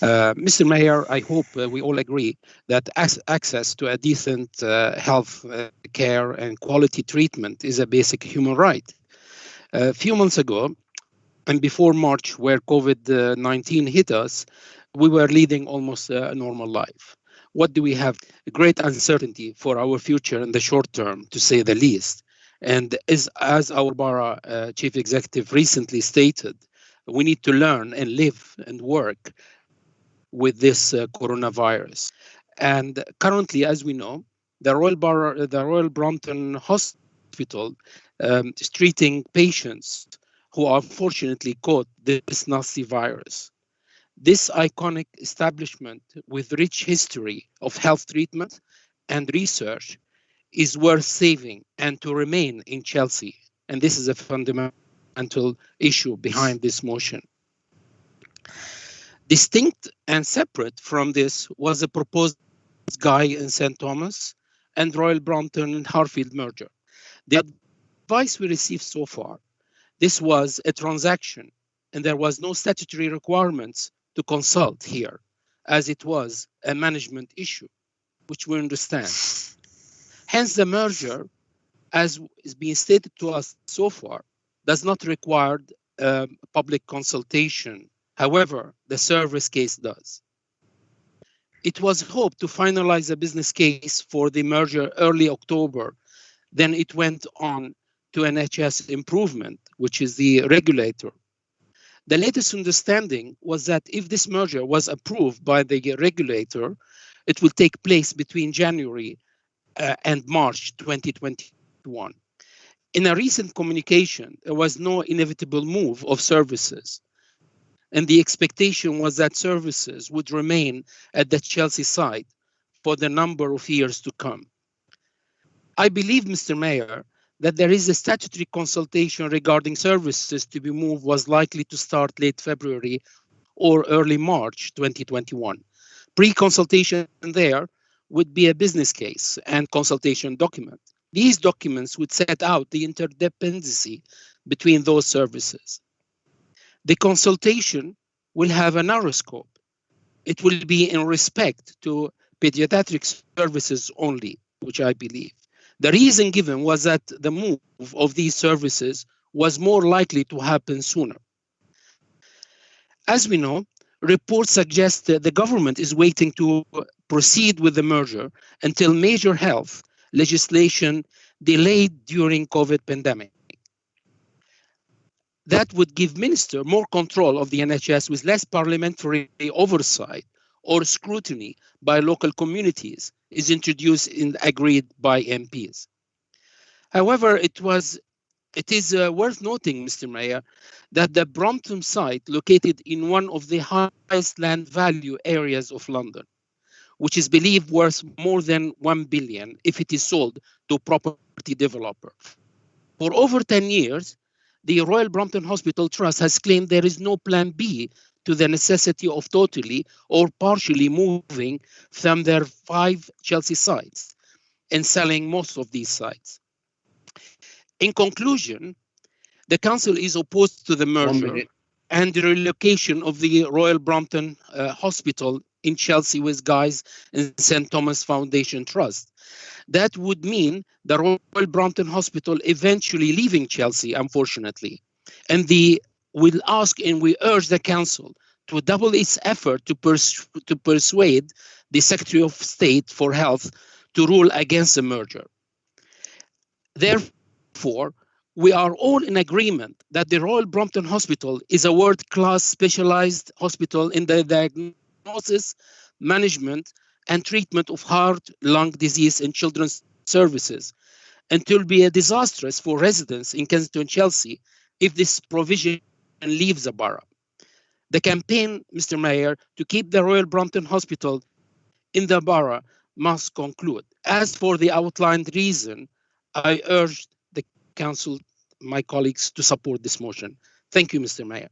Mr. Mayor, I hope we all agree that access to a decent health care and quality treatment is a basic human right. A few months ago, and before March, where COVID-19 hit us, we were leading almost a normal life. What do we have? Great uncertainty for our future in the short term, to say the least. And as our borough chief executive recently stated, we need to learn and live and work with this coronavirus. And currently, as we know, the Royal Brompton Hospital is treating patients who unfortunately caught this nasty virus. This iconic establishment with rich history of health treatment and research is worth saving and to remain in Chelsea. And this is a fundamental issue behind this motion. Distinct and separate from this was the proposed Guy and St. Thomas and Royal Brompton and Harfield merger. The advice we received so far, this was a transaction and there was no statutory requirements to consult here, as it was a management issue, which we understand. Hence, the merger, as is being stated to us so far, does not require public consultation. However, the service case does. It was hoped to finalize a business case for the merger early October. Then it went on to NHS Improvement, which is the regulator. The latest understanding was that if this merger was approved by the regulator, it will take place between January and March 2021. In a recent communication, there was no inevitable move of services. And the expectation was that services would remain at the Chelsea site for the number of years to come. I believe, Mr. Mayor, that there is a statutory consultation regarding services to be moved was likely to start late February or early March 2021. Pre-consultation there would be a business case and consultation document. These documents would set out the interdependency between those services. The consultation will have a narrow scope. It will be in respect to pediatric services only, which I believe. The reason given was that the move of these services was more likely to happen sooner. As we know, reports suggest that the government is waiting to proceed with the merger until major health legislation delayed during COVID pandemic. That would give minister more control of the NHS with less parliamentary oversight or scrutiny by local communities is introduced and agreed by MPs. However, it is worth noting, Mr. Mayor, that the Brompton site located in one of the highest land value areas of London, which is believed worth more than 1 billion if it is sold to a property developer. For over 10 years, the Royal Brompton Hospital Trust has claimed there is no plan B to the necessity of totally or partially moving from their 5 Chelsea sites and selling most of these sites. In conclusion, the council is opposed to the merger and the relocation of the Royal Brompton Hospital in Chelsea with Guy's and St. Thomas Foundation Trust. That would mean the Royal Brompton Hospital eventually leaving Chelsea, unfortunately. And we'll ask and we urge the council to double its effort to persuade the Secretary of State for Health to rule against the merger. Therefore, we are all in agreement that the Royal Brompton Hospital is a world-class specialized hospital in the diagnosis, management, and treatment of heart, lung disease and children's services, and it will be disastrous for residents in Kensington and Chelsea if this provision leaves the borough. The campaign, Mr. Mayor, to keep the Royal Brompton Hospital in the borough must conclude. As for the outlined reason, I urge the council, my colleagues, to support this motion. Thank you, Mr. Mayor.